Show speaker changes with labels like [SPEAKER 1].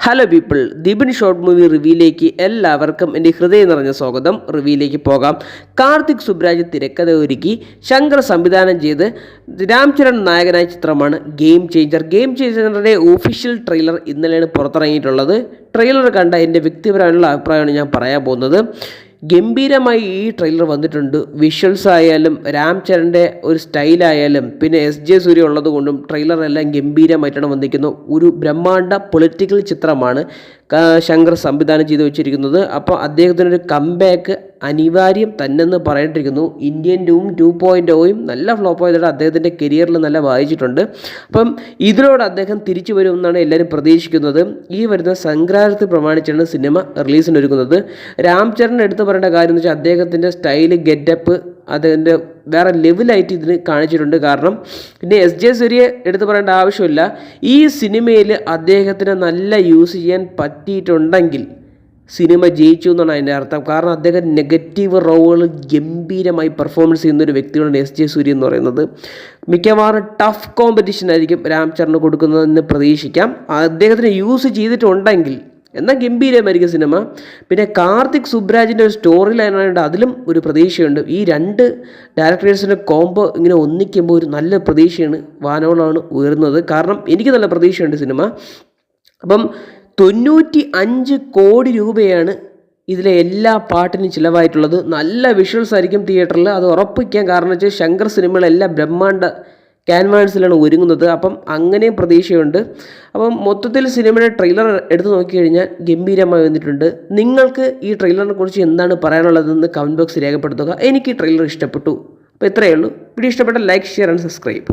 [SPEAKER 1] Hello people, Dibin short movie റിവ്യൂയിലേക്ക് എല്ലാവർക്കും എൻ്റെ ഹൃദയം നിറഞ്ഞ സ്വാഗതം. റിവ്യൂയിലേക്ക് പോകാം. കാർത്തിക് സുബ്രാജ് തിരക്കഥ ഒരുക്കി ശങ്കർ സംവിധാനം ചെയ്ത് രാം ചരൺ നായകനായ ചിത്രമാണ് ഗെയിം ചേഞ്ചറിൻ്റെ ഒഫീഷ്യൽ ട്രെയിലർ ഇന്നലെയാണ് പുറത്തിറങ്ങിയിട്ടുള്ളത്. ട്രെയിലർ കണ്ട എൻ്റെ വ്യക്തിപരമായുള്ള അഭിപ്രായമാണ് ഞാൻ പറയാൻ പോകുന്നത്. ഗംഭീരമായി ഈ ട്രെയിലർ വന്നിട്ടുണ്ട്. വിഷ്വൽസ് ആയാലും രാം ചരൻ്റെ ഒരു സ്റ്റൈലായാലും പിന്നെ SJ സൂര്യ ഉള്ളത് കൊണ്ടും ട്രെയിലറെല്ലാം ഗംഭീരമായിട്ടാണ് വന്നിരിക്കുന്നത്. ഒരു ബ്രഹ്മാണ്ഡ പൊളിറ്റിക്കൽ ചിത്രമാണ് ശങ്കർ സംവിധാനം ചെയ്ത് വെച്ചിരിക്കുന്നത്. അപ്പോൾ അദ്ദേഹത്തിനൊരു കംബാക്ക് അനിവാര്യം തന്നെന്ന് പറയേണ്ടിയിരിക്കുന്നു. ഇന്ത്യൻ 2.0 നല്ല ഫ്ലോപ്പ് ആയതോടെ അദ്ദേഹത്തിൻ്റെ കരിയറിൽ നല്ല വായിച്ചിട്ടുണ്ട്. അപ്പം ഇതിലൂടെ അദ്ദേഹം തിരിച്ചു വരുമെന്നാണ് എല്ലാവരും പ്രതീക്ഷിക്കുന്നത്. ഈ വരുന്ന സംക്രാന്തി പ്രമാണിച്ചാണ് സിനിമ റിലീസിനൊരുക്കുന്നത്. രാം ചരൺ എടുത്ത് പറയേണ്ട കാര്യം എന്ന് വെച്ചാൽ അദ്ദേഹത്തിൻ്റെ സ്റ്റൈല്, ഗെറ്റപ്പ് അതിൻ്റെ വേറെ ലെവലായിട്ട് ഇതിന് കാണിച്ചിട്ടുണ്ട്. കാരണം പിന്നെ SJ സൂര്യ എടുത്ത് പറയേണ്ട ആവശ്യമില്ല. ഈ സിനിമയിൽ അദ്ദേഹത്തിന് നല്ല യൂസ് ചെയ്യാൻ പറ്റിയിട്ടുണ്ടെങ്കിൽ സിനിമ ജയിച്ചു എന്നാണ് അതിൻ്റെ അർത്ഥം. കാരണം അദ്ദേഹം നെഗറ്റീവ് റോളുകൾ ഗംഭീരമായി പെർഫോമൻസ് ചെയ്യുന്ന ഒരു വ്യക്തിയാണ് SJ സൂര്യ എന്ന് പറയുന്നത്. മിക്കവാറും ടഫ് കോമ്പറ്റീഷൻ ആയിരിക്കും രാം ചരണ് കൊടുക്കുന്നതെന്ന് പ്രതീക്ഷിക്കാം. അദ്ദേഹത്തിന് യൂസ് ചെയ്തിട്ടുണ്ടെങ്കിൽ എന്നാൽ ഗംഭീരമായിരിക്കും സിനിമ. പിന്നെ കാർത്തിക് സുബ്രാജിൻ്റെ ഒരു സ്റ്റോറി ലൈനായതുകൊണ്ട് അതിലും ഒരു പ്രതീക്ഷയുണ്ട്. ഈ രണ്ട് ഡയറക്ടേഴ്സിൻ്റെ കോംബോ ഇങ്ങനെ ഒന്നിക്കുമ്പോൾ ഒരു നല്ല പ്രതീക്ഷയാണ്, വാനോളമാണ് ഉയർന്നത്. കാരണം എനിക്ക് നല്ല പ്രതീക്ഷയുണ്ട് സിനിമ. അപ്പം 95 കോടി രൂപയാണ് ഇതിലെ എല്ലാ പാട്ടിനും ചിലവായിട്ടുള്ളത്. നല്ല വിഷ്വൽസ് ആയിരിക്കും തിയേറ്ററിൽ, അത് ഉറപ്പിക്കാൻ. കാരണം വെച്ചാൽ ശങ്കർ സിനിമകളെല്ലാം ബ്രഹ്മാണ്ഡ ക്യാൻവാസിലാണ് ഒരുങ്ങുന്നത്. അപ്പം അങ്ങനെയും പ്രതീക്ഷയുണ്ട്. അപ്പം മൊത്തത്തിൽ സിനിമയുടെ ട്രെയിലർ എടുത്ത് നോക്കിക്കഴിഞ്ഞാൽ ഗംഭീരമായി വന്നിട്ടുണ്ട്. നിങ്ങൾക്ക് ഈ ട്രെയിലറിനെ കുറിച്ച് എന്താണ് പറയാനുള്ളതെന്ന് കമൻറ്റ് ബോക്സ് രേഖപ്പെടുത്തുക. എനിക്ക് ഈ ട്രെയിലർ ഇഷ്ടപ്പെട്ടു. അപ്പോൾ ഇത്രയേ ഉള്ളൂ. വീഡിയോ ഇഷ്ടപ്പെട്ട ലൈക്ക്, ഷെയർ ആൻഡ് സബ്സ്ക്രൈബ്.